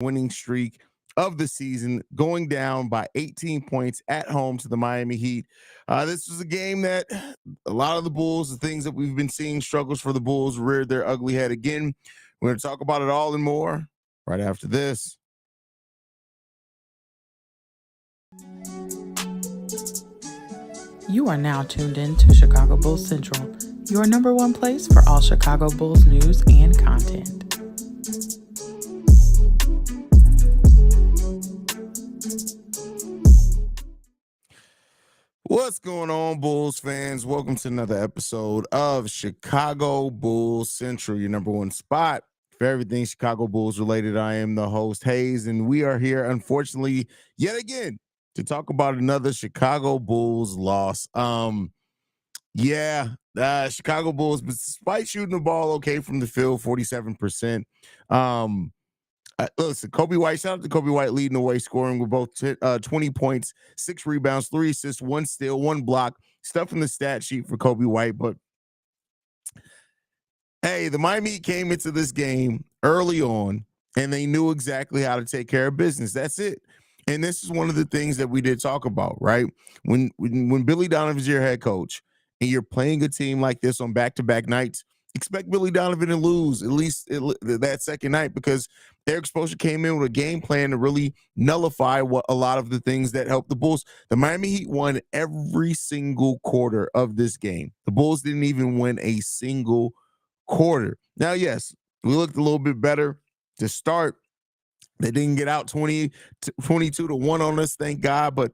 winning streak of the season, going down by 18 points at home to the Miami Heat. This was a game that a lot of the Bulls, the things that we've been seeing, struggles for the Bulls, reared their ugly head again. We're going to talk about it all and more right after this. You are now tuned in to Chicago Bulls Central, your number one place for all Chicago Bulls news and content. What's going on, Bulls fans? Welcome to another episode of Chicago Bulls Central, your number one spot for everything Chicago Bulls related. I am the host, Haize, and we are here, unfortunately, yet again, to talk about another Chicago Bulls loss. Chicago Bulls, despite shooting the ball okay from the field, 47%. Listen, Kobe White, shout out to Kobe White leading the way, scoring with both 20 points, 6 rebounds, 3 assists, 1 steal, 1 block. Stuff in the stat sheet for Kobe White. But hey, the Miami Heat came into this game early on, and they knew exactly how to take care of business. That's it. And this is one of the things that we did talk about, right? When Billy Donovan's your head coach, and you're playing a team like this on back-to-back nights, expect Billy Donovan to lose at least that second night, because Eric Spoelstra came in with a game plan to really nullify what a lot of the things that helped the Bulls. The Miami Heat won every single quarter of this game. The Bulls didn't even win a single quarter. Now, yes, we looked a little bit better to start. They didn't get out 22 to 1 on us, thank God. But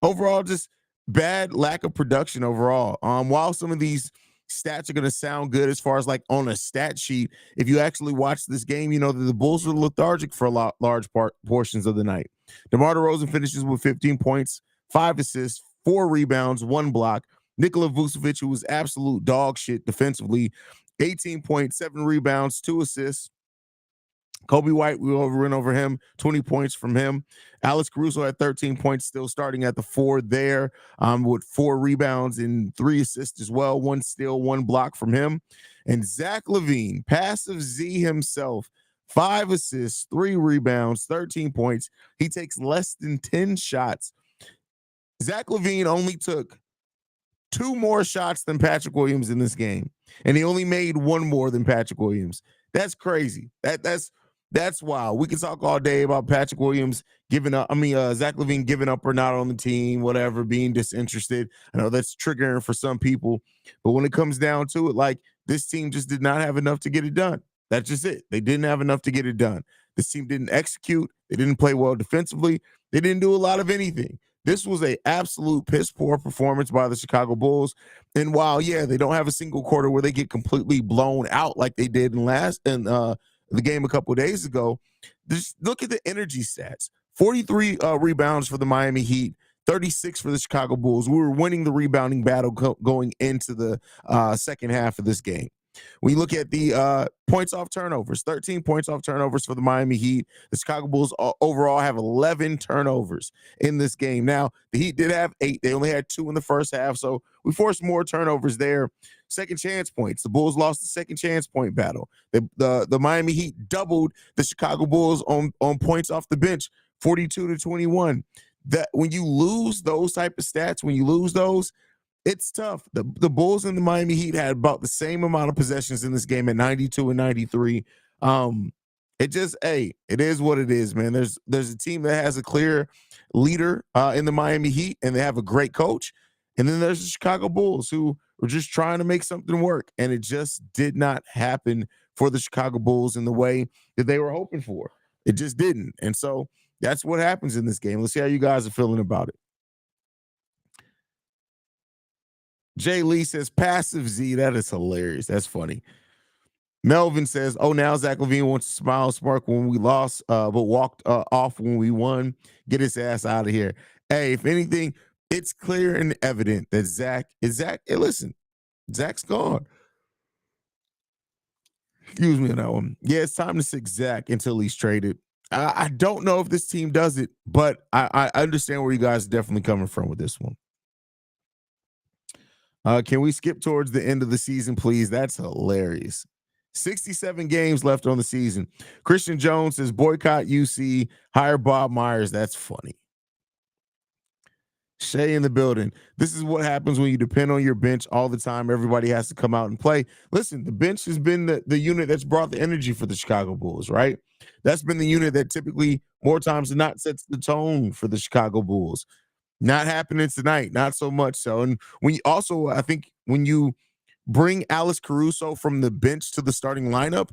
overall, just bad lack of production overall. While some of these stats are going to sound good as far as like on a stat sheet, if you actually watch this game, you know that the Bulls were lethargic for large portions of the night. DeMar DeRozan finishes with 15 points, 5 assists, 4 rebounds, 1 block. Nikola Vucevic, who was absolute dog shit defensively, 18 points, 7 rebounds, 2 assists. Kobe White, we went over him, 20 points from him. Alex Caruso had 13 points, still starting at the 4 there, with 4 rebounds and 3 assists as well, 1 steal, 1 block from him. And Zach LaVine, passive Z himself, 5 assists, 3 rebounds, 13 points. He takes less than 10 shots. Zach LaVine only took 2 more shots than Patrick Williams in this game, and he only made 1 more than Patrick Williams. That's crazy. That's wild. We can talk all day about Patrick Williams giving up. Zach LaVine giving up or not on the team, whatever, being disinterested. I know that's triggering for some people, but when it comes down to it, like, this team just did not have enough to get it done. That's just it. They didn't have enough to get it done. This team didn't execute. They didn't play well defensively. They didn't do a lot of anything. This was an absolute piss poor performance by the Chicago Bulls. And while, yeah, they don't have a single quarter where they get completely blown out like they did in the game a couple of days ago, just look at the energy stats. 43 rebounds for the Miami Heat, 36 for the Chicago Bulls. We were winning the rebounding battle going into the second half of this game. When you look at the points off turnovers, 13 points off turnovers for the Miami Heat. The Chicago Bulls overall have 11 turnovers in this game. Now, the Heat did have 8. They only had 2 in the first half, so we forced more turnovers there. Second chance points. The Bulls lost the second chance point battle. The Miami Heat doubled the Chicago Bulls on points off the bench, 42 to 21. That when you lose those type of stats, when you lose those, it's tough. The Bulls and the Miami Heat had about the same amount of possessions in this game at 92 and 93. It is what it is, man. There's a team that has a clear leader in the Miami Heat, and they have a great coach. And then there's the Chicago Bulls, who were just trying to make something work, and it just did not happen for the Chicago Bulls in the way that they were hoping for. It just didn't. And so that's what happens in this game. Let's see how you guys are feeling about it. Jay Lee says, passive Z. That is hilarious. That's funny. Melvin says, oh, now Zach LaVine wants to smile smirk when we lost, but walked off when we won. Get his ass out of here. Hey, if anything, it's clear and evident that Zach. Hey, listen, Zach's gone. Excuse me on that one. Yeah, it's time to sick Zach until he's traded. I don't know if this team does it, but I understand where you guys are definitely coming from with this one. Can we skip towards the end of the season, please? That's hilarious. 67 games left on the season. Christian Jones says boycott UC, hire Bob Myers. That's funny. Shay in the building. This is what happens when you depend on your bench all the time. Everybody has to come out and play. Listen, the bench has been the unit that's brought the energy for the Chicago Bulls, right? That's been the unit that typically more times than not sets the tone for the Chicago Bulls. Not happening tonight, not so much so. And when you also, I think when you bring Alex Caruso from the bench to the starting lineup,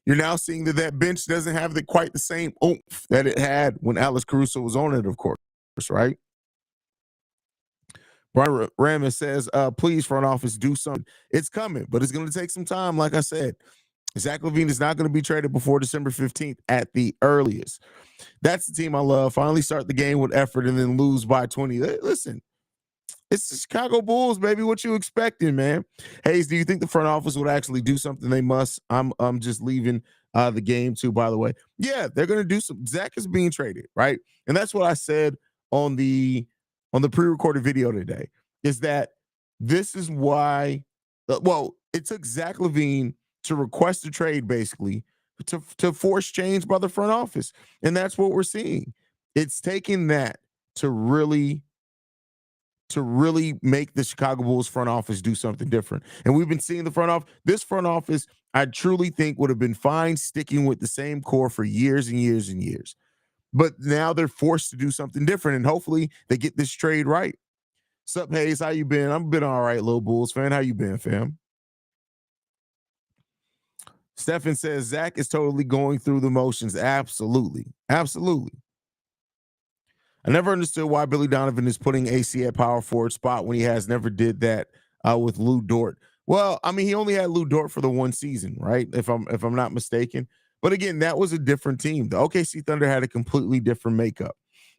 you're now seeing that that bench doesn't have quite the same oomph that it had when Alex Caruso was on it, of course, right? Brian Ramis says, please, front office, do something. It's coming, but it's going to take some time. Like I said, Zach LaVine is not going to be traded before December 15th at the earliest. That's the team I love. Finally start the game with effort and then lose by 20. Listen, it's the Chicago Bulls, baby. What you expecting, man? Haize, do you think the front office would actually do something? They must. I'm just leaving the game too, by the way. Yeah, they're gonna do some. Zach is being traded, right? And that's what I said on the pre-recorded video today, is that this is why it took Zach LaVine to request a trade, basically, to force change by the front office. And that's what we're seeing. It's taking that to really make the Chicago Bulls front office do something different. And we've been seeing this front office, I truly think would have been fine sticking with the same core for years and years and years. But now they're forced to do something different, and hopefully they get this trade right. Sup, Haize? How you been? I've been all right, little Bulls fan. How you been, fam? Stefan says Zach is totally going through the motions. Absolutely. Absolutely. I never understood why Billy Donovan is putting AC at power forward spot when he has never did that with Lou Dort. Well, I mean, he only had Lou Dort for the one season, right? If I'm not mistaken. But again, that was a different team. The OKC Thunder had a completely different makeup.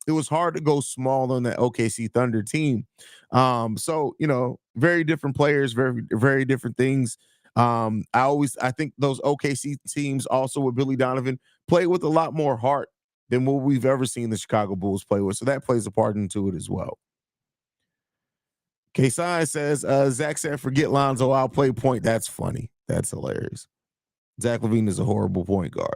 It was hard to go small on that OKC Thunder team. So, very different players, very, very different things. I think those OKC teams also with Billy Donovan play with a lot more heart than what we've ever seen the Chicago Bulls play with. So that plays a part into it as well. Kasai says, Zach said, forget Lonzo, I'll play point. That's funny. That's hilarious. Zach LaVine is a horrible point guard.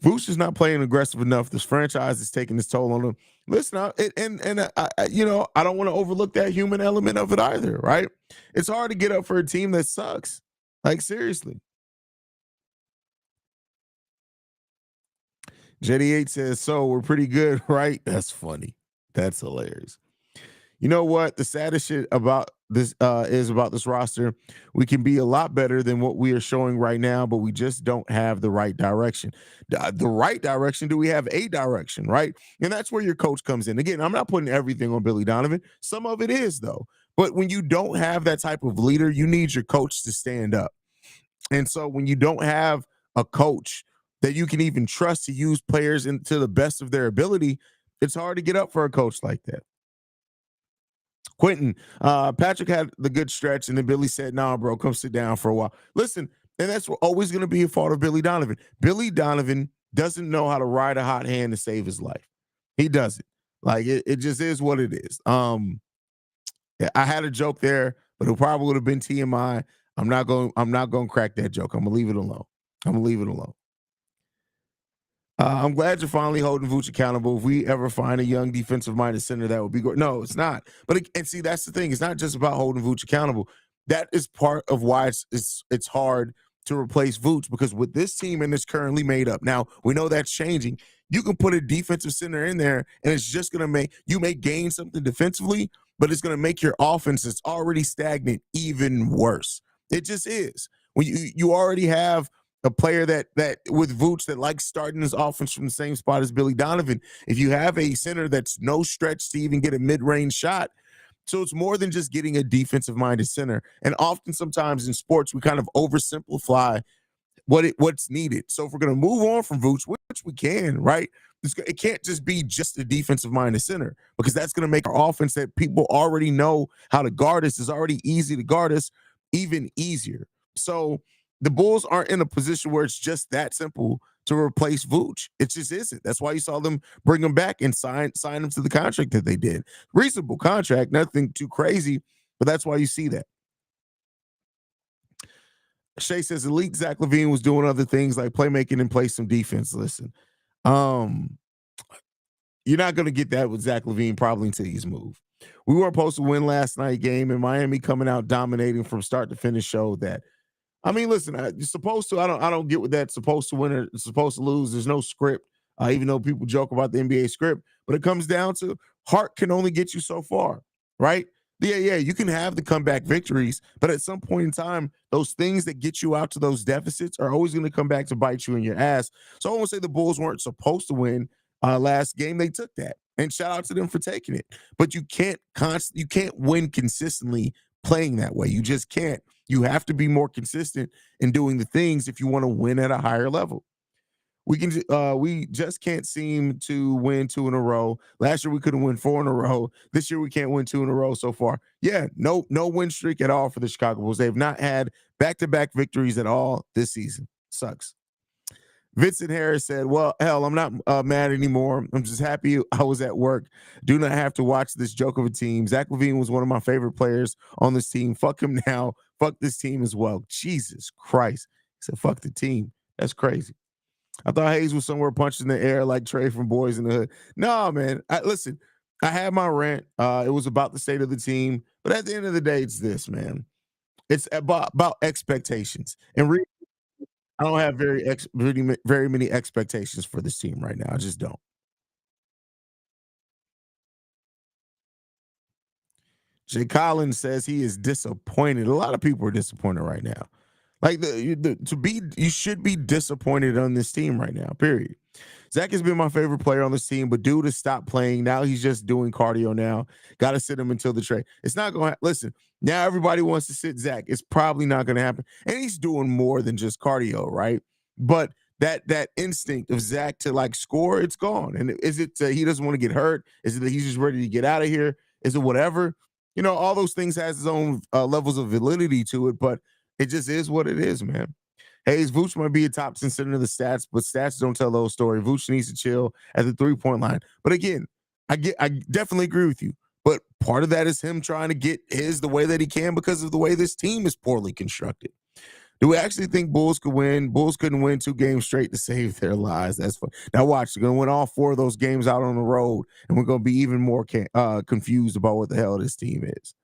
Vooch is not playing aggressive enough. This franchise is taking its toll on him. Listen, I don't want to overlook that human element of it either, right? It's hard to get up for a team that sucks. Like, seriously. JD8 says, so we're pretty good, right? That's funny. That's hilarious. You know what? The saddest shit about this is about this roster. We can be a lot better than what we are showing right now, but we just don't have the right direction. The right direction, do we have a direction, right? And that's where your coach comes in. Again, I'm not putting everything on Billy Donovan. Some of it is, though. But when you don't have that type of leader, you need your coach to stand up. And so when you don't have a coach that you can even trust to use players to the best of their ability, it's hard to get up for a coach like that. Quentin, Patrick had the good stretch, and then Billy said, nah, bro, come sit down for a while. Listen, and that's always going to be a fault of Billy Donovan. Billy Donovan doesn't know how to ride a hot hand to save his life. He doesn't. Like, it just is what it is. I had a joke there, but it probably would have been TMI. I'm not going to crack that joke. I'm going to leave it alone. I'm glad you're finally holding Vooch accountable. If we ever find a young defensive-minded center, that would be great. No, it's not. And see, that's the thing. It's not just about holding Vooch accountable. That is part of why it's hard to replace Vooch, because with this team and it's currently made up. Now, we know that's changing. You can put a defensive center in there, and it's just going to you may gain something defensively, but it's going to make your offense that's already stagnant even worse. It just is. When you already have a player that with Vooch that likes starting his offense from the same spot as Billy Donovan. If you have a center that's no stretch to even get a mid-range shot, so it's more than just getting a defensive-minded center. And often, sometimes in sports, we kind of oversimplify what's needed. So if we're going to move on from Vooch, which we can, right? It can't just be just a defensive-minded center, because that's going to make our offense that people already know how to guard us, is already easy to guard us, even easier. So the Bulls aren't in a position where it's just that simple to replace Vooch. It just isn't. That's why you saw them bring him back and sign him to the contract that they did. Reasonable contract, nothing too crazy, but that's why you see that. Shay says elite Zach LaVine was doing other things like playmaking and play some defense. Listen, um, you're not going to get that with Zach LaVine probably until he's moved. We weren't supposed to win last night game, and Miami coming out dominating from start to finish showed that. I mean, listen, you're supposed to. I don't get what that supposed to win or supposed to lose. There's no script, even though people joke about the NBA script. But it comes down to heart can only get you so far, right? Yeah. You can have the comeback victories, but at some point in time, those things that get you out to those deficits are always going to come back to bite you in your ass. So I won't say the Bulls weren't supposed to win last game. They took that, and shout out to them for taking it. But you can't win consistently playing that way. You just can't. You have to be more consistent in doing the things if you want to win at a higher level. We just can't seem to win two in a row. Last year we couldn't win four in a row. This year we can't win two in a row so far. Yeah, no win streak at all for the Chicago Bulls. They've not had back-to-back victories at all this season. Sucks. Vincent Harris said, "Well, hell, I'm not mad anymore. I'm just happy I was at work. Do not have to watch this joke of a team. Zach LaVine was one of my favorite players on this team. Fuck him now. Fuck this team as well." Jesus Christ. He said, "Fuck the team." That's crazy. I thought Haize was somewhere punching the air like Trey from Boys in the Hood. No, man. Listen, I had my rant. It was about the state of the team. But at the end of the day, it's this, man. It's about expectations. And I don't have very many expectations for this team right now. I just don't. Jay Collins says he is disappointed. A lot of people are disappointed right now. Like you should be disappointed on this team right now. Period. Zach has been my favorite player on this team, but due to stop playing, now he's just doing cardio now. Got to sit him until the trade. It's not going to listen. Now everybody wants to sit Zach. It's probably not going to happen. And he's doing more than just cardio, right? But that instinct of Zach to like score, it's gone. And is it he doesn't want to get hurt? Is it that he's just ready to get out of here? Is it whatever? All those things has its own levels of validity to it, but it just is what it is, man. Haize, Vooch might be a top 10 center in the stats, but stats don't tell the whole story. Vooch needs to chill at the 3-point line. But again, I definitely agree with you. But part of that is him trying to get the way that he can because of the way this team is poorly constructed. Do we actually think Bulls could win? Bulls couldn't win 2 games straight to save their lives. That's fun. Now watch, they're going to win all 4 of those games out on the road, and we're going to be even more confused about what the hell this team is.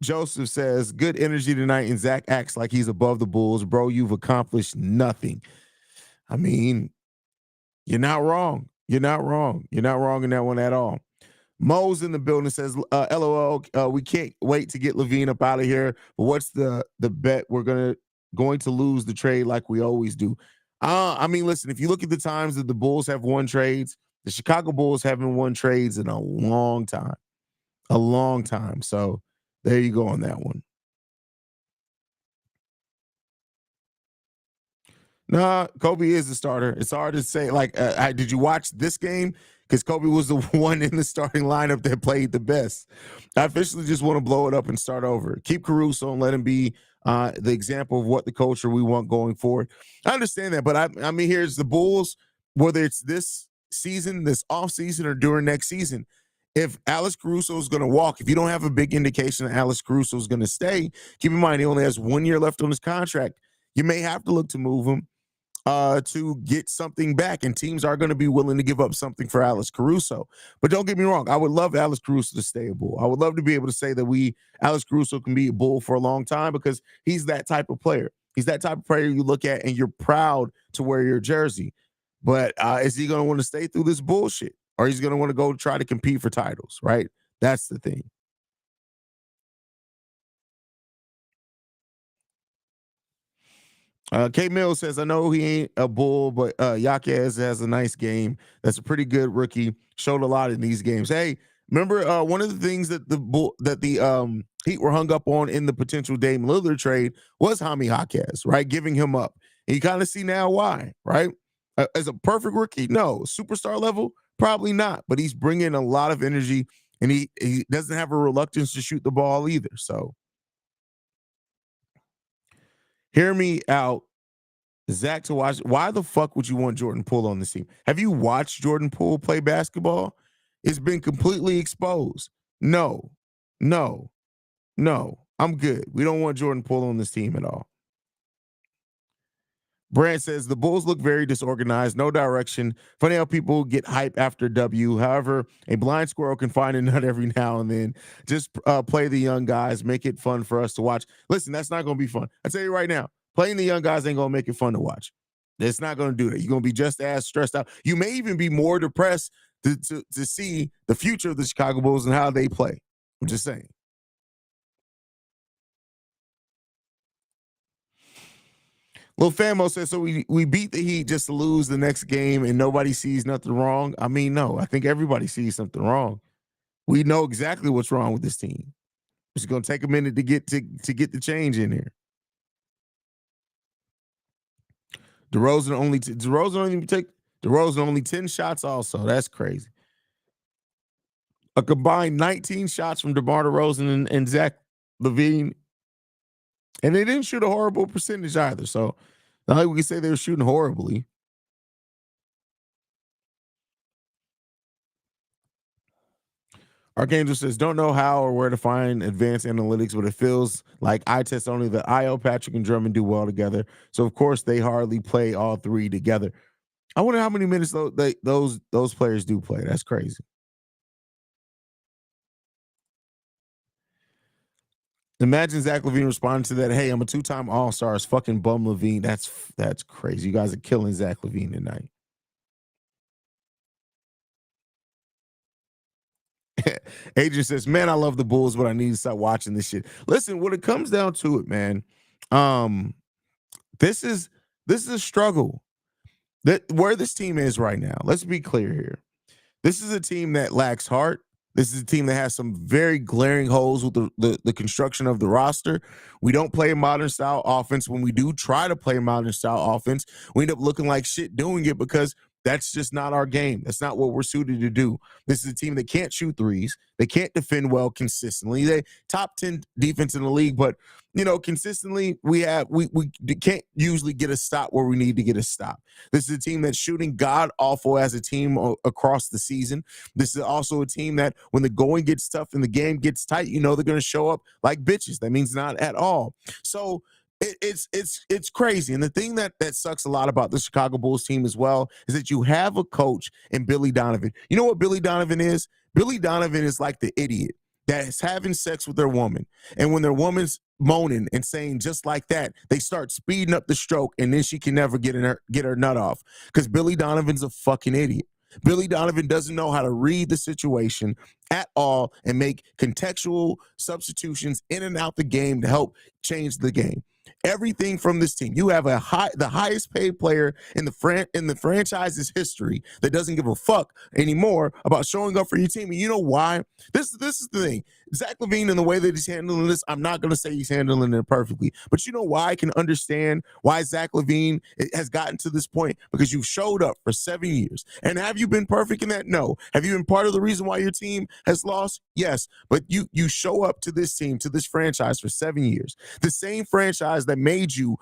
Joseph says, good energy tonight, and Zach acts like he's above the Bulls. Bro, you've accomplished nothing. I mean, you're not wrong. You're not wrong. You're not wrong in that one at all. Mo's in the building says, LOL, we can't wait to get LaVine up out of here. But what's the bet? We're going to lose the trade like we always do. I mean, listen, if you look at the times that the Bulls have won trades, the Chicago Bulls haven't won trades in a long time. A long time. So there you go on that one. Nah, Kobe is the starter. It's hard to say. Like, did you watch this game? Because Kobe was the one in the starting lineup that played the best. I officially just want to blow it up and start over. Keep Caruso and let him be the example of what the culture we want going forward. I understand that, but I mean, here's the Bulls, whether it's this season, this off season, or during next season. If Alex Caruso is going to walk, if you don't have a big indication that Alex Caruso is going to stay, keep in mind he only has 1 year left on his contract. You may have to look to move him to get something back, and teams are going to be willing to give up something for Alex Caruso. But don't get me wrong, I would love Alex Caruso to stay a Bull. I would love to be able to say that Alex Caruso can be a Bull for a long time because he's that type of player. He's that type of player you look at and you're proud to wear your jersey. But is he going to want to stay through this bullshit? Or he's going to want to go try to compete for titles, right? That's the thing. K Mills says, I know he ain't a Bull, but Yaquez has a nice game. That's a pretty good rookie. Showed a lot in these games. Hey, remember one of the things that the Heat were hung up on in the potential Dame Lillard trade was Jaime Jaquez, right? Giving him up. And you kind of see now why, right? As a perfect rookie, no. Superstar level, probably not. But he's bringing a lot of energy, and he doesn't have a reluctance to shoot the ball either. So hear me out. Zach, to watch. Why the fuck would you want Jordan Poole on this team? Have you watched Jordan Poole play basketball? It's been completely exposed. No, no, no. I'm good. We don't want Jordan Poole on this team at all. Brand says the Bulls look very disorganized, no direction. Funny how people get hype after W. However, a blind squirrel can find a nut every now and then. Just play the young guys, make it fun for us to watch. Listen, that's not going to be fun. I tell you right now, playing the young guys ain't going to make it fun to watch. It's not going to do that. You're going to be just as stressed out. You may even be more depressed to see the future of the Chicago Bulls and how they play. I'm just saying. Lil Famo says, so we beat the Heat just to lose the next game and nobody sees nothing wrong. I mean, no, I think everybody sees something wrong. We know exactly what's wrong with this team. It's going to take a minute to get the change in here. DeRozan only 10 shots also. That's crazy. A combined 19 shots from DeMar DeRozan and Zach LaVine. And they didn't shoot a horrible percentage either. So not like we can say they were shooting horribly. Archangel says, don't know how or where to find advanced analytics, but it feels like I test only the IO, Patrick, and Drummond do well together. So, of course, they hardly play all three together. I wonder how many minutes those players do play. That's crazy. Imagine Zach LaVine responding to that. Hey, I'm a two-time All-Star. It's fucking bum LaVine. That's crazy. You guys are killing Zach LaVine tonight. Adrian says, man, I love the Bulls, but I need to start watching this shit. Listen, when it comes down to it, man, this is a struggle. That where this team is right now. Let's be clear here. This is a team that lacks heart. This is a team that has some very glaring holes with the construction of the roster. We don't play a modern style offense. When we do try to play a modern style offense, we end up looking like shit doing it because that's just not our game. That's not what we're suited to do. This is a team that can't shoot threes. They can't defend well consistently. They top 10 defense in the league, but consistently we can't usually get a stop where we need to get a stop. This is a team that's shooting god awful as a team across the season. This is also a team that when the going gets tough and the game gets tight, they're going to show up like bitches. That means not at all. So it's crazy. And the thing that sucks a lot about the Chicago Bulls team as well is that you have a coach in Billy Donovan. You know what Billy Donovan is? Billy Donovan is like the idiot that is having sex with their woman. And when their woman's moaning and saying just like that, they start speeding up the stroke and then she can never get her nut off because Billy Donovan's a fucking idiot. Billy Donovan doesn't know how to read the situation at all and make contextual substitutions in and out the game to help change the game. Everything from this team. You have the highest paid player in the franchise's history that doesn't give a fuck anymore about showing up for your team. And you know why? This is the thing. Zach LaVine and the way that he's handling this, I'm not going to say he's handling it perfectly, but you know why I can understand why Zach LaVine has gotten to this point? Because you've showed up for 7 years. And have you been perfect in that? No. Have you been part of the reason why your team has lost? Yes. But you show up to this team, to this franchise for 7 years. The same franchise that made you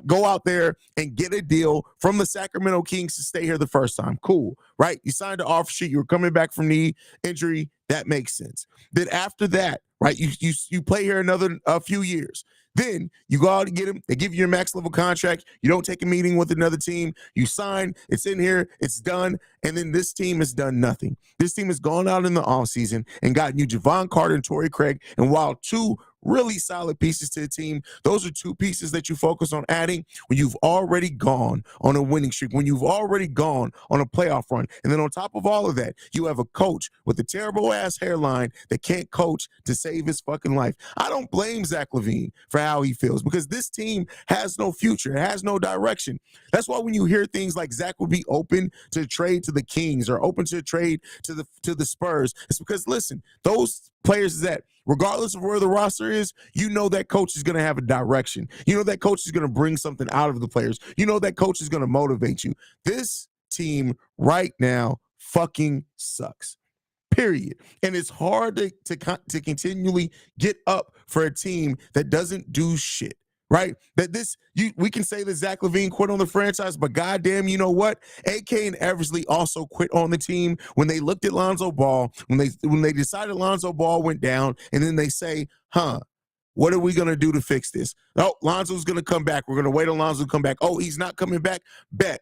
go out there and get a deal from the Sacramento Kings to stay here the first time. Cool, right? You signed an offer sheet. You were coming back from knee injury. That makes sense. Then after that, right, you play here a few years. Then you go out and get him. They give you your max level contract. You don't take a meeting with another team. You sign. It's in here. It's done. And then this team has done nothing. This team has gone out in the offseason and gotten you Javon Carter and Torrey Craig. And while two really solid pieces to the team, those are two pieces that you focus on adding when you've already gone on a winning streak, when you've already gone on a playoff run. And then on top of all of that, you have a coach with a terrible ass hairline that can't coach to save his fucking life. I don't blame Zach LaVine for how he feels because this team has no future. It has no direction. That's why when you hear things like Zach would be open to trade to the Kings or open to trade to the Spurs, it's because, listen, those players that regardless of where the roster is, that coach is going to have a direction. That coach is going to bring something out of the players. That coach is going to motivate you. This team right now fucking sucks. Period. And it's hard to continually get up for a team that doesn't do shit. Right? We can say that Zach LaVine quit on the franchise, but goddamn, you know what? AK and Eversley also quit on the team when they looked at Lonzo Ball, when they decided Lonzo Ball went down, and then they say, What are we going to do to fix this? Oh, Lonzo's going to come back. We're going to wait on Lonzo to come back. Oh, he's not coming back. Bet.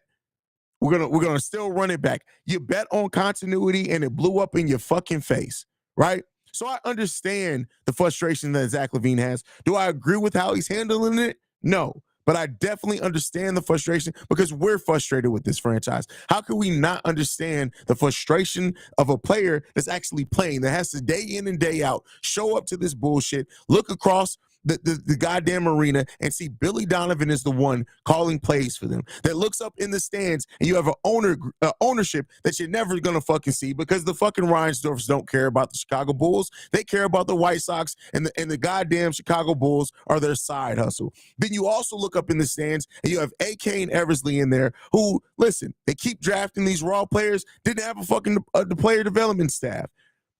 We're gonna still run it back. You bet on continuity and it blew up in your fucking face, right? So I understand the frustration that Zach LaVine has. Do I agree with how he's handling it? No. But I definitely understand the frustration because we're frustrated with this franchise. How can we not understand the frustration of a player that's actually playing, that has to day in and day out show up to this bullshit, look across the goddamn arena and see Billy Donovan is the one calling plays for them, that looks up in the stands and you have an ownership that you're never gonna fucking see because the fucking Reinsdorfs don't care about the Chicago Bulls. They care about the White Sox, and the goddamn Chicago Bulls are their side hustle. Then you also look up in the stands and you have AK and Eversley in there who, listen, they keep drafting these raw players, didn't have a fucking the player development staff.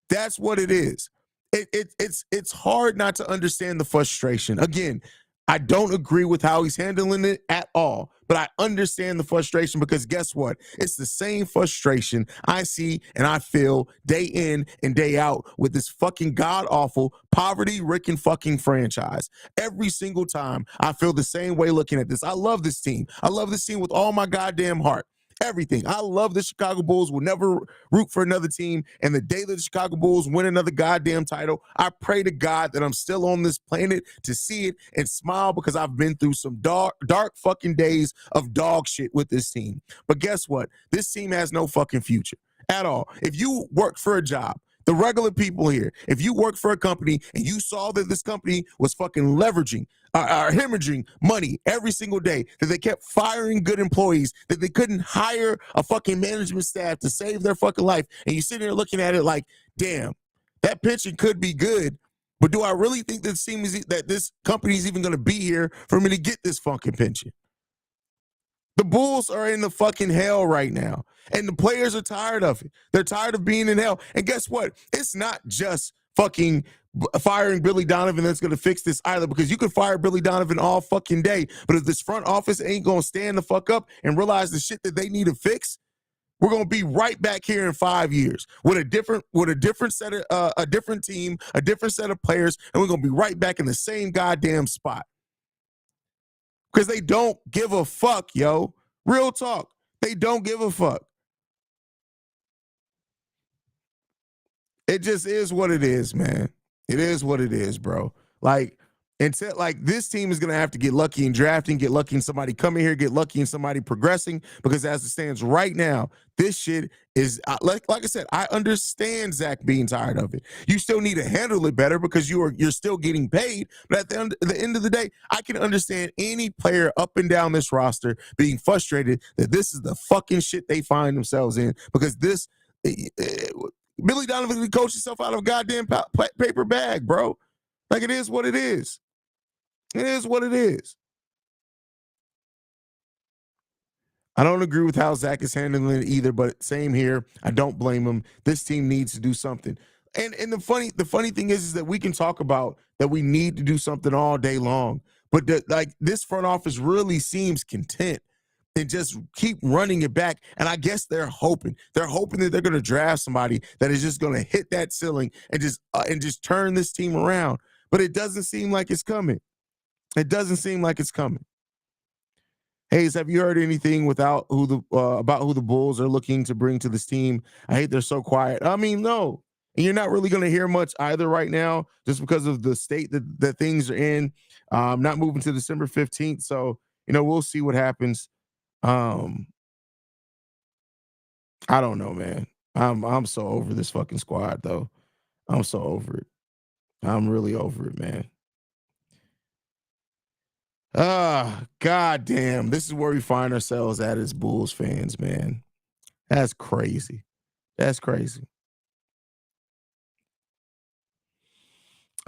That's what it is. It's hard not to understand the frustration. Again, I don't agree with how he's handling it at all, but I understand the frustration because guess what? It's the same frustration I see and I feel day in and day out with this fucking god-awful, poverty-ricken fucking franchise. Every single time I feel the same way looking at this. I love this team. I love this team with all my goddamn heart. Everything. I love the Chicago Bulls. Will never root for another team. And the day that the Chicago Bulls win another goddamn title, I pray to God that I'm still on this planet to see it and smile because I've been through some dark fucking days of dog shit with this team. But guess what? This team has no fucking future at all. If you work for a job, the regular people here, if you work for a company and you saw that this company was fucking leveraging hemorrhaging money every single day, that they kept firing good employees, that they couldn't hire a fucking management staff to save their fucking life, and you sit there looking at it like, damn, that pension could be good, but do I really think that this company is even going to be here for me to get this fucking pension? The Bulls are in the fucking hell right now, and the players are tired of it. They're tired of being in hell. And guess what? It's not just fucking firing Billy Donovan that's going to fix this either, because you can fire Billy Donovan all fucking day, but if this front office ain't going to stand the fuck up and realize the shit that they need to fix, we're going to be right back here in 5 years with a different set of a different team, a different set of players, and we're going to be right back in the same goddamn spot. Because they don't give a fuck, yo. Real talk. They don't give a fuck. It just is what it is, man. It is what it is, bro. Like, until this team is gonna have to get lucky in drafting, get lucky in somebody coming here, get lucky in somebody progressing. Because as it stands right now, this shit is like I said. I understand Zach being tired of it. You still need to handle it better because you're still getting paid. But at the end of the day, I can understand any player up and down this roster being frustrated that this is the fucking shit they find themselves in, because this. Billy Donovan can coach himself out of a goddamn paper bag, bro. Like, it is what it is. It is what it is. I don't agree with how Zach is handling it either, but same here. I don't blame him. This team needs to do something. And the funny thing is that we can talk about that we need to do something all day long, but this front office really seems content and just keep running it back. And I guess they're hoping that they're going to draft somebody that is just going to hit that ceiling and just turn this team around. But it doesn't seem like it's coming. It doesn't seem like it's coming. Haize, have you heard anything about who the Bulls are looking to bring to this team? I hate they're so quiet. I mean, no. And you're not really going to hear much either right now, just because of the state that things are in. Not moving to December 15th. So, we'll see what happens. I don't know, man. I'm so over this fucking squad, though. I'm so over it. I'm really over it, man. God damn. This is where we find ourselves at as Bulls fans, man. That's crazy. That's crazy.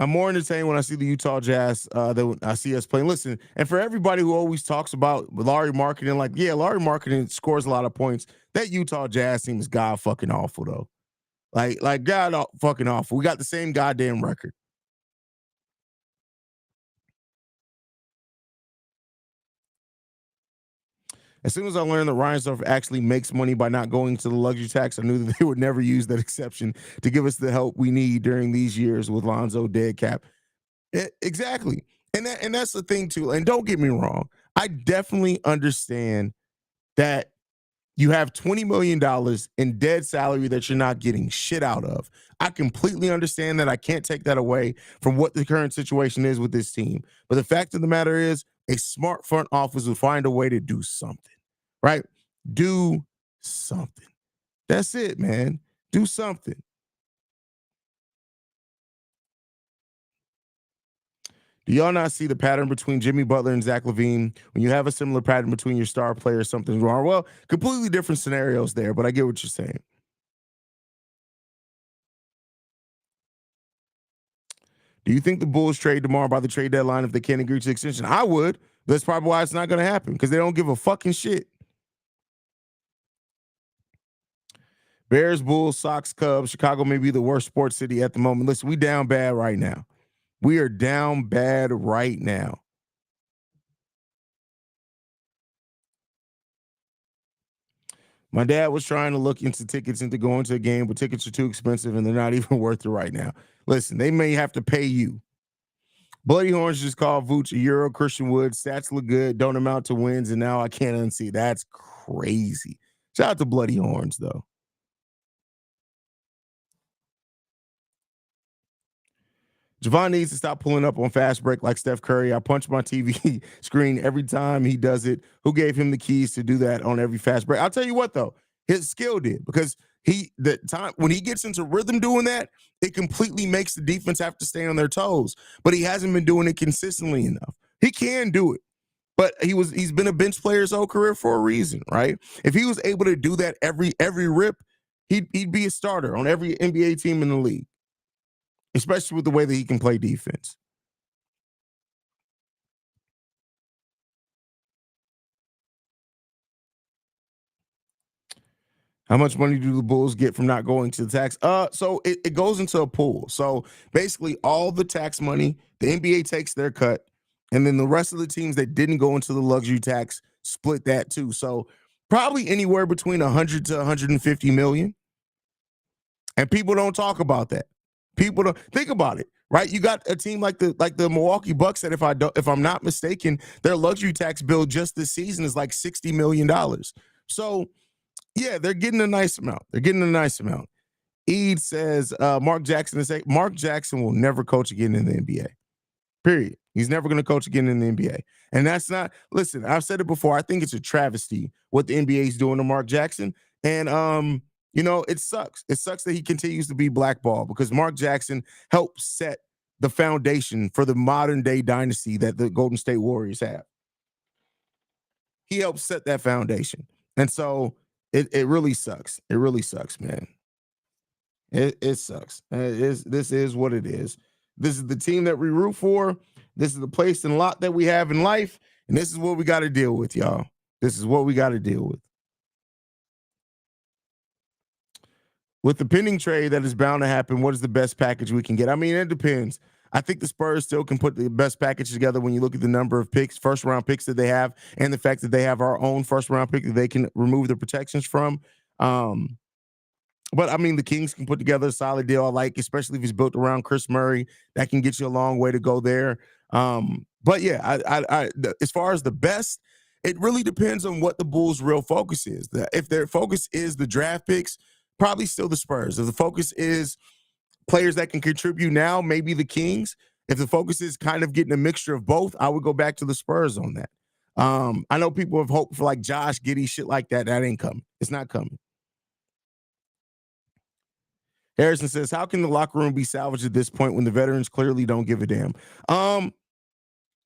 I'm more entertained when I see the Utah Jazz than I see us playing. Listen, and for everybody who always talks about Larry Marketing, Larry Marketing scores a lot of points. That Utah Jazz team is god fucking awful, though. Like god fucking awful. We got the same goddamn record. As soon as I learned that Reinsdorf actually makes money by not going to the luxury tax, I knew that they would never use that exception to give us the help we need during these years with Lonzo dead cap. Exactly. And that's the thing too. And don't get me wrong, I definitely understand that you have $20 million in dead salary that you're not getting shit out of. I completely understand that. I can't take that away from what the current situation is with this team. But the fact of the matter is, a smart front office will find a way to do something, right? Do something. That's it, man. Do something. Do y'all not see the pattern between Jimmy Butler and Zach LaVine? When you have a similar pattern between your star players, something's wrong. Well, completely different scenarios there, but I get what you're saying. Do you think the Bulls trade tomorrow by the trade deadline if they can't agree to extension? I would. That's probably why it's not going to happen because they don't give a fucking shit. Bears, Bulls, Sox, Cubs. Chicago may be the worst sports city at the moment. Listen, we down bad right now. We are down bad right now. My dad was trying to look into tickets into going to a game, but tickets are too expensive and they're not even worth it right now. Listen, they may have to pay you. Bloody Horns just called Vooch a Euro. Christian Wood, stats look good, don't amount to wins, and now I can't unsee. That's crazy. Shout out to Bloody Horns, though. Javon needs to stop pulling up on fast break like Steph Curry. I punch my TV screen every time he does it. Who gave him the keys to do that on every fast break? I'll tell you what, though, his skill did because the time when he gets into rhythm doing that, it completely makes the defense have to stay on their toes. But he hasn't been doing it consistently enough. He can do it. But he's been a bench player his whole career for a reason, right? If he was able to do that every rip, he'd be a starter on every NBA team in the league, especially with the way that he can play defense. How much money do the Bulls get from not going to the tax? So it goes into a pool. So basically, all the tax money, the NBA takes their cut, and then the rest of the teams that didn't go into the luxury tax split that too. So probably anywhere between 100 to 150 million. And people don't talk about that. People don't think about it, right? You got a team like the Milwaukee Bucks that if I'm not mistaken, their luxury tax bill just this season is like $60 million. So yeah, they're getting a nice amount. They're getting a nice amount. Ede says Mark Jackson will never coach again in the NBA. Period. He's never going to coach again in the NBA. And that's not, listen, I've said it before. I think it's a travesty what the NBA is doing to Mark Jackson. And it sucks. It sucks that he continues to be blackballed because Mark Jackson helped set the foundation for the modern day dynasty that the Golden State Warriors have. He helped set that foundation. And so it really sucks. It really sucks, man. It sucks. This is what it is. This is the team that we root for. This is the place and lot that we have in life. And this is what we got to deal with, y'all. This is what we got to deal with. With the pending trade that is bound to happen, what is the best package we can get? I mean, it depends. I think the Spurs still can put the best package together when you look at the number of picks, first round picks that they have, and the fact that they have our own first round pick that they can remove the protections from. But I mean, the Kings can put together a solid deal. I like, especially if it's built around Chris Murray, that can get you a long way to go there. But yeah, as far as the best, it really depends on what the Bulls' real focus is. If their focus is the draft picks, probably still the Spurs. If the focus is players that can contribute now, maybe the Kings. If the focus is kind of getting a mixture of both, I would go back to the Spurs on that. I know people have hoped for like Josh Giddey, shit like that. That ain't coming. It's not coming. Harrison says, how can the locker room be salvaged at this point when the veterans clearly don't give a damn?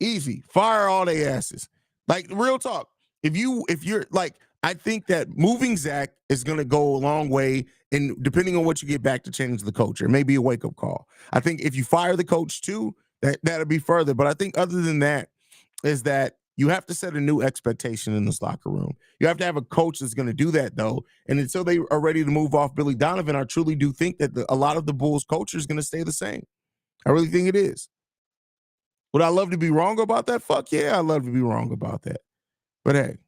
Easy. Fire all their asses. Like, real talk. If you're like, I think that moving Zach is going to go a long way, and depending on what you get back to change the culture, it may be a wake-up call. I think if you fire the coach too, that'll be further. But I think other than that is that you have to set a new expectation in this locker room. You have to have a coach that's going to do that, though. And until they are ready to move off Billy Donovan, I truly do think that a lot of the Bulls' culture is going to stay the same. I really think it is. Would I love to be wrong about that? Fuck yeah, I'd love to be wrong about that. But hey,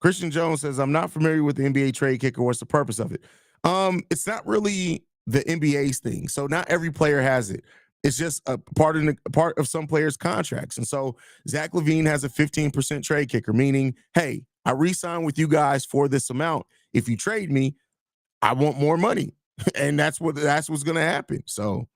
Christian Jones says, I'm not familiar with the NBA trade kicker. What's the purpose of it? It's not really the NBA's thing. So not every player has it. It's just a part of some players' contracts. And so Zach LaVine has a 15% trade kicker, meaning, hey, I re-sign with you guys for this amount. If you trade me, I want more money. And that's what's gonna happen. So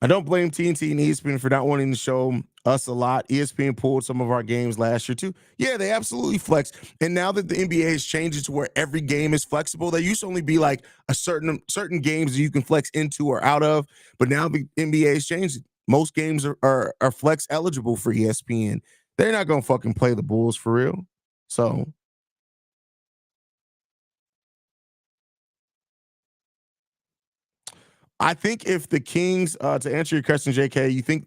I don't blame TNT and ESPN for not wanting to show us a lot. ESPN pulled some of our games last year too. Yeah, they absolutely flex. And now that the NBA has changed it to where every game is flexible, there used to only be like a certain games that you can flex into or out of. But now the NBA has changed it. Most games are flex eligible for ESPN. They're not gonna fucking play the Bulls for real. So I think if the Kings, to answer your question, JK, you think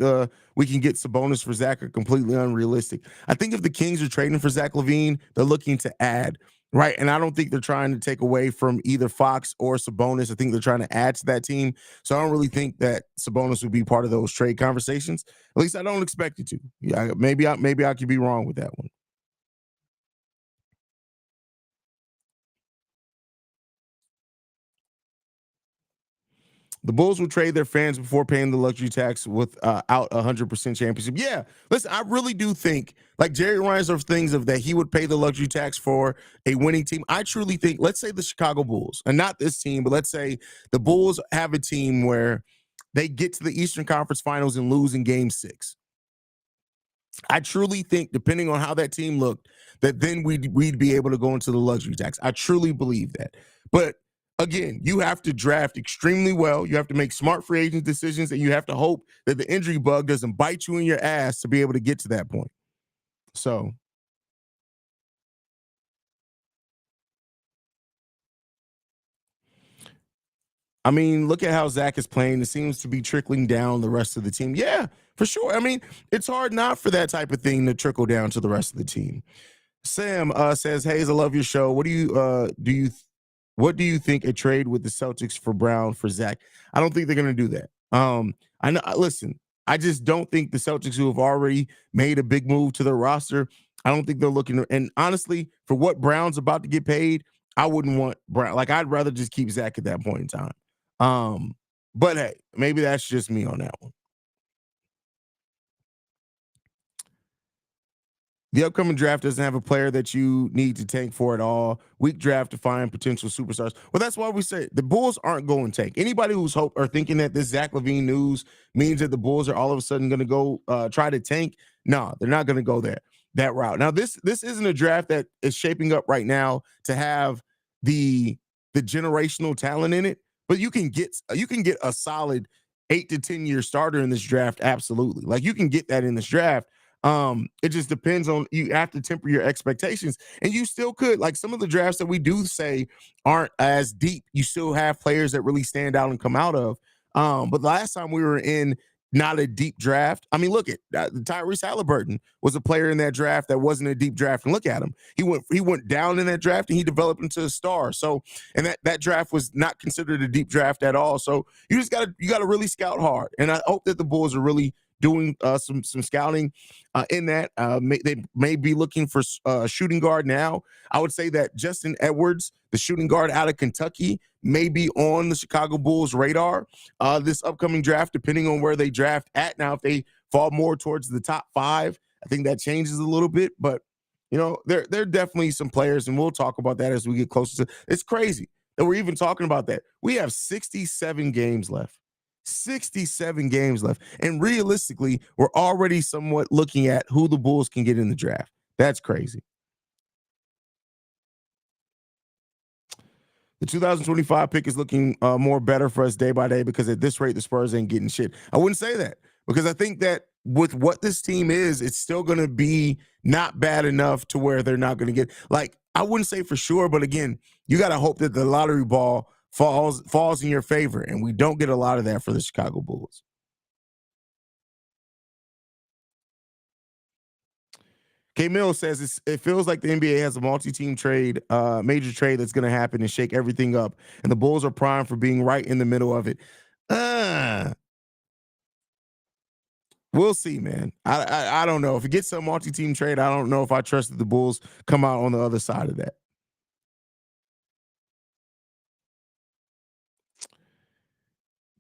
we can get Sabonis for Zach are completely unrealistic. I think if the Kings are trading for Zach LaVine, they're looking to add, right? And I don't think they're trying to take away from either Fox or Sabonis. I think they're trying to add to that team. So I don't really think that Sabonis would be part of those trade conversations. At least I don't expect it to. Yeah, maybe I could be wrong with that one. The Bulls will trade their fans before paying the luxury tax without 100% championship. Yeah, listen, I really do think like Jerry Reinsdorf things of that he would pay the luxury tax for a winning team. I truly think, let's say the Chicago Bulls, and not this team, but let's say the Bulls have a team where they get to the Eastern Conference Finals and lose in Game 6. I truly think, depending on how that team looked, that then we'd be able to go into the luxury tax. I truly believe that. But again, you have to draft extremely well. You have to make smart free agent decisions, and you have to hope that the injury bug doesn't bite you in your ass to be able to get to that point. So I mean, look at how Zach is playing. It seems to be trickling down the rest of the team. Yeah, for sure. I mean, it's hard not for that type of thing to trickle down to the rest of the team. Sam says, "Haize, I love your show. What do you think a trade with the Celtics for Brown for Zach? I don't think they're going to do that. I know. Listen, I just don't think the Celtics, who have already made a big move to their roster, I don't think they're looking to. And honestly, for what Brown's about to get paid, I wouldn't want Brown. Like I'd rather just keep Zach at that point in time. Um, but hey, maybe that's just me on that one. The upcoming draft doesn't have a player that you need to tank for at all. Weak draft to find potential superstars. Well, that's why we say the Bulls aren't going tank. Anybody who's hope or thinking that this Zach LaVine news means that the Bulls are all of a sudden going to go try to tank, no, they're not going to go that route. Now, this isn't a draft that is shaping up right now to have the generational talent in it, but you can get a solid 8 to 10 year starter in this draft. Absolutely, like you can get that in this draft. It just depends on, you have to temper your expectations, and you still could, like some of the drafts that we do say aren't as deep, you still have players that really stand out and come out of. But last time we were in not a deep draft, I mean, look at Tyrese Halliburton was a player in that draft that wasn't a deep draft, and look at him, he went down in that draft and he developed into a star. So, and that draft was not considered a deep draft at all. So you gotta really scout hard, and I hope that the Bulls are really doing some scouting in that. They may be looking for a shooting guard now. I would say that Justin Edwards, the shooting guard out of Kentucky, may be on the Chicago Bulls radar this upcoming draft, depending on where they draft at. Now, if they fall more towards the top 5, I think that changes a little bit. But there are definitely some players, and we'll talk about that as we get closer to. It's crazy that we're even talking about that. We have 67 games left. 67 games left. And realistically, we're already somewhat looking at who the Bulls can get in the draft. That's crazy. The 2025 pick is looking more better for us day by day, because at this rate, the Spurs ain't getting shit. I wouldn't say that, because I think that with what this team is, it's still going to be not bad enough to where they're not going to get, like, I wouldn't say for sure, but again, you got to hope that the lottery ball falls in your favor, and we don't get a lot of that for the Chicago Bulls. K Mill says it feels like the NBA has a multi-team trade, major trade that's going to happen and shake everything up, and the Bulls are primed for being right in the middle of it. Uh, we'll see, man. I don't know if it gets a multi-team trade. I don't know if I trust that the Bulls come out on the other side of that.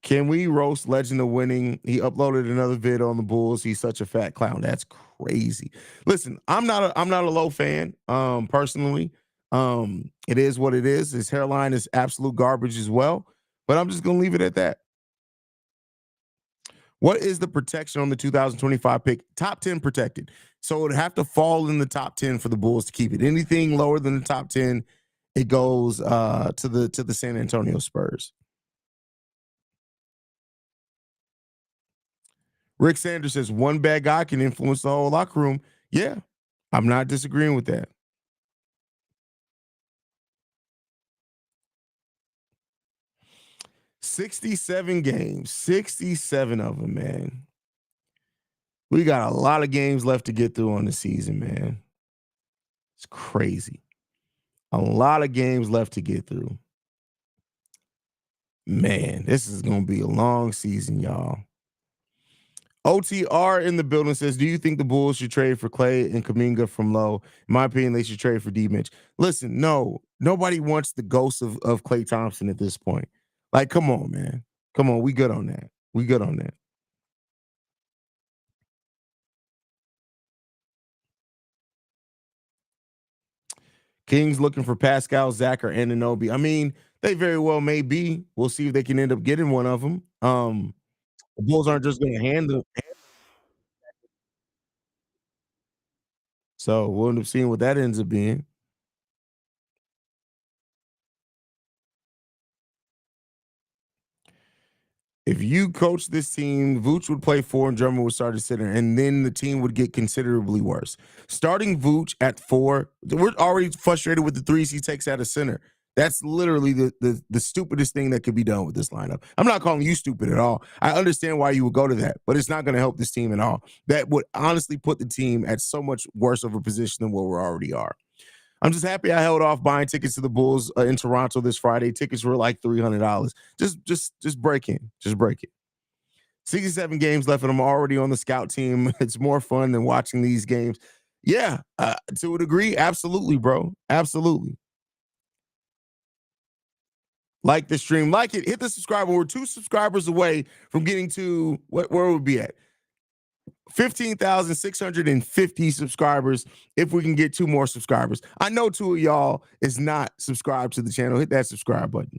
Can we roast Legend of Winning? He uploaded another vid on the Bulls. He's such a fat clown. That's crazy. Listen, I'm not a low fan. Personally, it is what it is. His hairline is absolute garbage as well. But I'm just gonna leave it at that. What is the protection on the 2025 pick? Top 10 protected. So it would have to fall in the top 10 for the Bulls to keep it. Anything lower than the top 10, it goes to the San Antonio Spurs. Rick Sanders says one bad guy can influence the whole locker room. Yeah, I'm not disagreeing with that. 67 games, 67 of them, man. We got a lot of games left to get through on the season, man. It's crazy. A lot of games left to get through. Man, this is going to be a long season, y'all. OTR in the building says, do you think the Bulls should trade for Clay and Kuminga from low? In my opinion, they should trade for D-Mitch. Listen, no, nobody wants the ghost of Clay Thompson at this point. Like, come on, man. Come on, we good on that. We good on that. Kings looking for Pascal, Zach, or Anunoby. I mean, they very well may be. We'll see if they can end up getting one of them. The Bulls aren't just going to hand them. So we'll end up seeing what that ends up being. If you coach this team, Vooch would play four and Drummond would start at center, and then the team would get considerably worse. Starting Vooch at four, we're already frustrated with the threes he takes out of center. That's literally the stupidest thing that could be done with this lineup. I'm not calling you stupid at all. I understand why you would go to that, but it's not going to help this team at all. That would honestly put the team at so much worse of a position than where we already are. I'm just happy I held off buying tickets to the Bulls in Toronto this Friday. Tickets were like $300. Just break in. Just break it. 67 games left, and I'm already on the scout team. It's more fun than watching these games. Yeah, to a degree, absolutely, bro. Absolutely. Like the stream, like it, hit the subscribe. We're 2 subscribers away from getting to where would we be at? 15,650 subscribers if we can get 2 more subscribers. I know 2 of y'all is not subscribed to the channel. Hit that subscribe button.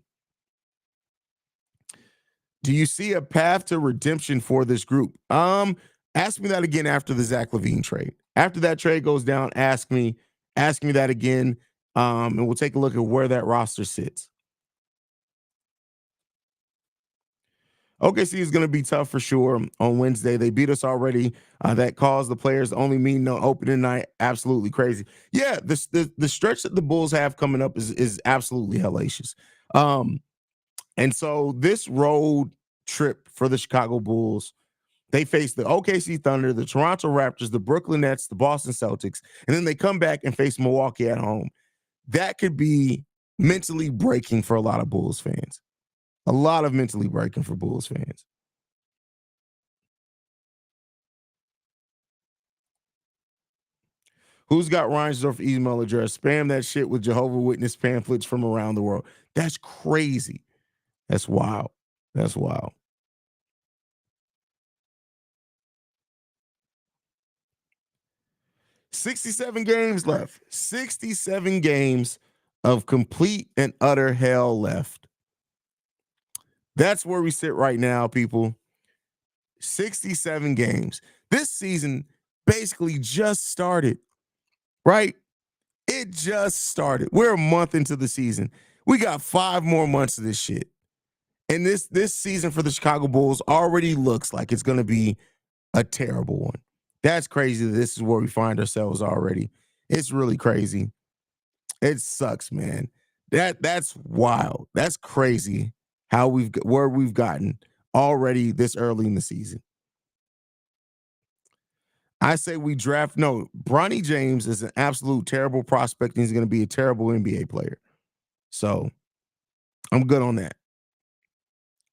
Do you see a path to redemption for this group? Ask me that again after the Zach LaVine trade. After that trade goes down, ask me that again. And we'll take a look at where that roster sits. OKC is going to be tough for sure on Wednesday. They beat us already. That caused the players only mean no opening night. Absolutely crazy. Yeah, the stretch that the Bulls have coming up is absolutely hellacious. And so this road trip for the Chicago Bulls, they face the OKC Thunder, the Toronto Raptors, the Brooklyn Nets, the Boston Celtics, and then they come back and face Milwaukee at home. That could be mentally breaking for a lot of Bulls fans. A lot of mentally breaking for Bulls fans. Who's got Reinsdorf email address? Spam that shit with Jehovah Witness pamphlets from around the world. That's crazy. That's wild. That's wild. 67 games left. 67 games of complete and utter hell left. That's where we sit right now, people. 67 games. This season basically just started, right? It just started. We're a month into the season. We got 5 more months of this shit. And this season for the Chicago Bulls already looks like it's going to be a terrible one. That's crazy that this is where we find ourselves already. It's really crazy. It sucks, man. That's wild. That's crazy how where we've gotten already this early in the season. I say we draft. No, Bronny James is an absolute terrible prospect, and he's going to be a terrible NBA player. So I'm good on that.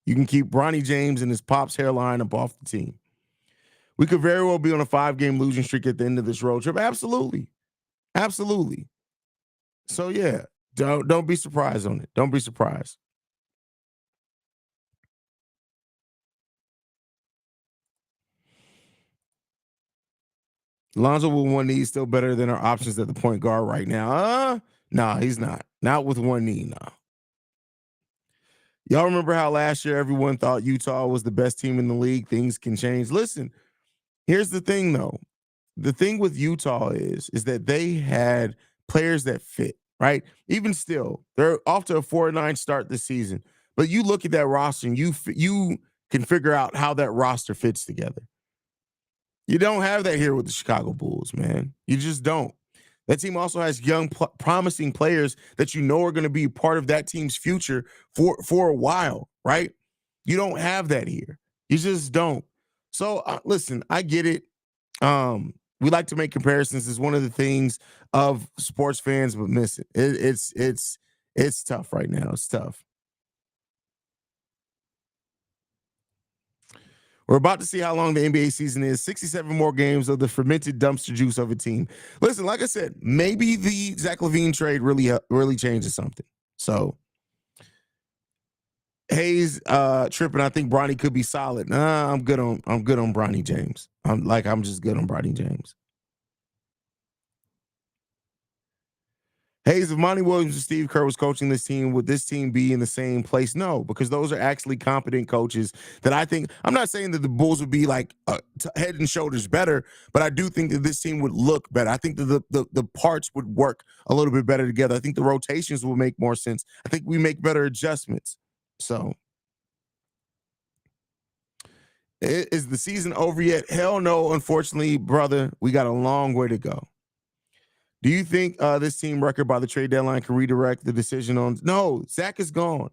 You can keep Bronny James and his pop's hairline up off the team. We could very well be on a 5-game losing streak at the end of this road trip. Absolutely. Absolutely. So yeah, don't be surprised on it. Don't be surprised. Lonzo with one knee is still better than our options at the point guard right now. Nah, he's not. Not with one knee, no. Y'all remember how last year everyone thought Utah was the best team in the league? Things can change. Listen, here's the thing though. The thing with Utah is that they had players that fit, right? Even still, they're off to a 4-9 start this season. But you look at that roster and you can figure out how that roster fits together. You don't have that here with the Chicago Bulls, man. You just don't. That team also has young, promising players that you know are going to be part of that team's future for a while, right? You don't have that here. You just don't. So listen, I get it. We like to make comparisons. Is one of the things of sports fans, but miss it. It's tough right now. It's tough. We're about to see how long the NBA season is. 67 more games of the fermented dumpster juice of a team. Listen, like I said, maybe the Zach LaVine trade really changes something. So Haize tripping. I think Bronny could be solid. Nah, I'm good on Bronny James. I'm just good on Bronny James. Haize, if Monty Williams and Steve Kerr was coaching this team, would this team be in the same place? No, because those are actually competent coaches that I think. I'm not saying that the Bulls would be like head and shoulders better, but I do think that this team would look better. I think that the parts would work a little bit better together. I think the rotations will make more sense. I think we make better adjustments. So, is the season over yet? Hell no, unfortunately, brother. We got a long way to go. Do you think this team record by the trade deadline can redirect the decision on? No, Zach is gone,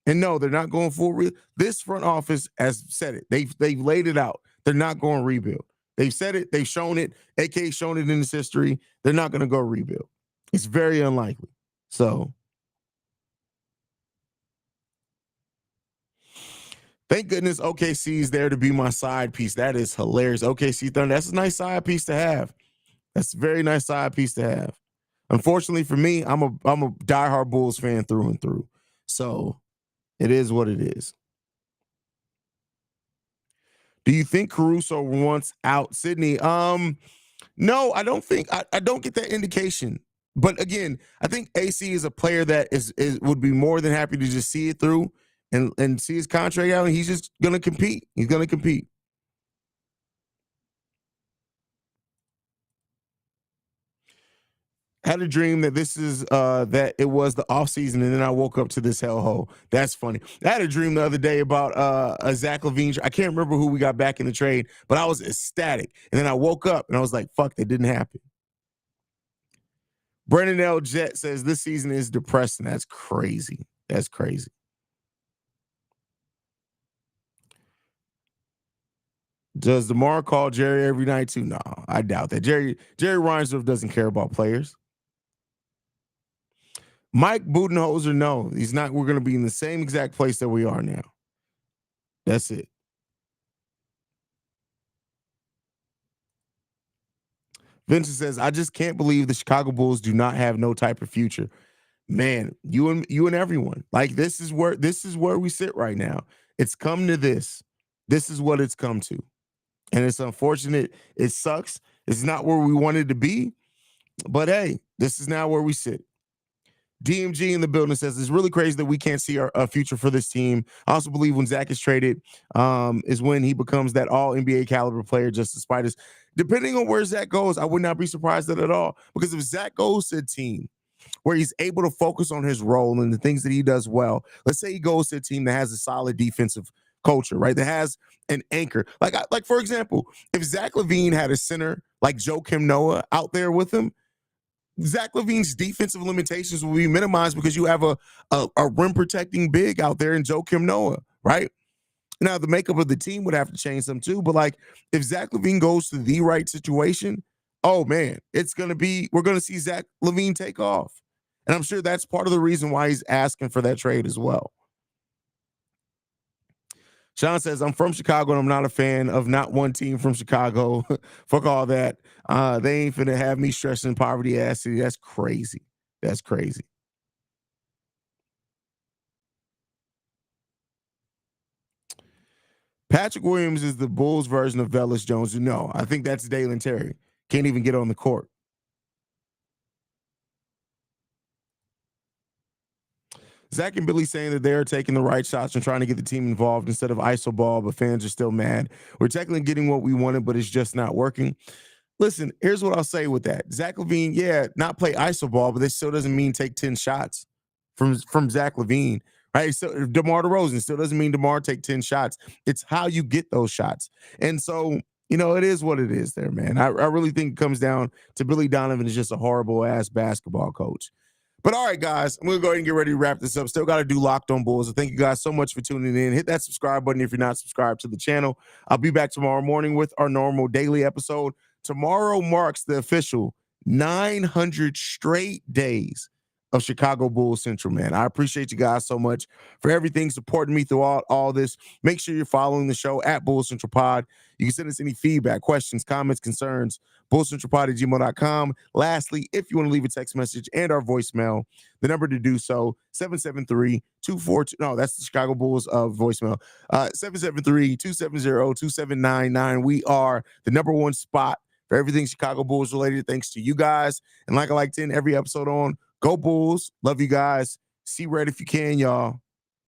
and no, they're not going full. This front office has said it. They've laid it out. They're not going rebuild. They've said it. They've shown it. AK's shown it in its history. They're not going to go rebuild. It's very unlikely. So, thank goodness OKC is there to be my side piece. That is hilarious. OKC Thunder. That's a nice side piece to have. That's a very nice side piece to have. Unfortunately for me, I'm a diehard Bulls fan through and through. So it is what it is. Do you think Caruso wants out Sydney? No, I don't think I don't get that indication. But again, I think AC is a player that is would be more than happy to just see it through and see his contract out, and he's just gonna compete. He's gonna compete. Had a dream that this is that it was the off season, and then I woke up to this hellhole. That's funny. I had a dream the other day about a Zach LaVine. I can't remember who we got back in the trade, but I was ecstatic. And then I woke up and I was like, "Fuck, that didn't happen." Brennan L. Jet says this season is depressing. That's crazy. That's crazy. Does DeMar call Jerry every night too? No, I doubt that. Jerry Reinsdorf doesn't care about players. Mike Budenholzer, no, he's not. We're going to be in the same exact place that we are now. That's it. Vincent says, I just can't believe the Chicago Bulls do not have no type of future. Man, you and everyone. Like this is where we sit right now. It's come to this. This is what it's come to. And it's unfortunate. It sucks. It's not where we wanted to be. But hey, this is now where we sit. DMG in the building says it's really crazy that we can't see our future for this team. I also believe when Zach is traded is when he becomes that all NBA caliber player, just despite us. Depending on where Zach goes, I would not be surprised at all. Because if Zach goes to a team where he's able to focus on his role and the things that he does well, let's say he goes to a team that has a solid defensive culture, right? That has an anchor. Like for example, if Zach LaVine had a center like Joakim Noah out there with him, Zach LaVine's defensive limitations will be minimized because you have a rim protecting big out there in Joakim Noah, right? Now the makeup of the team would have to change some too, but like if Zach LaVine goes to the right situation, oh man, we're gonna see Zach LaVine take off. And I'm sure that's part of the reason why he's asking for that trade as well. Sean says, I'm from Chicago and I'm not a fan of not one team from Chicago. Fuck all that. They ain't finna have me stressing poverty ass city. That's crazy. That's crazy. Patrick Williams is the Bulls version of Velus Jones. No, I think that's Dalen Terry. can't even get on the court. Zach and Billy saying that they're taking the right shots and trying to get the team involved instead of iso ball, but fans are still mad. We're technically getting what we wanted, but it's just not working. Listen, here's what I'll say with that. Zach LaVine, yeah, not play iso ball, but this still doesn't mean take 10 shots from Zach LaVine, right? So DeMar DeRozan still doesn't mean DeMar take 10 shots. It's how you get those shots. And so, it is what it is there, man. I really think it comes down to Billy Donovan is just a horrible ass basketball coach. But all right, guys, I'm going to go ahead and get ready to wrap this up. Still got to do Locked On Bulls. So thank you guys so much for tuning in. Hit that subscribe button if you're not subscribed to the channel. I'll be back tomorrow morning with our normal daily episode. Tomorrow marks the official 900 straight days of Chicago Bulls Central, man. I appreciate you guys so much for everything, supporting me throughout all this. Make sure you're following the show at Bulls Central Pod. You can send us any feedback, questions, comments, concerns, bullscentralpod@gmail.com. Lastly, if you want to leave a text message and our voicemail, the number to do so, 773-242. No, that's the Chicago Bulls voicemail. 773-270-2799. We are the number one spot for everything Chicago Bulls related, thanks to you guys. And like I like to end every episode on, go Bulls. Love you guys. See red if you can, y'all.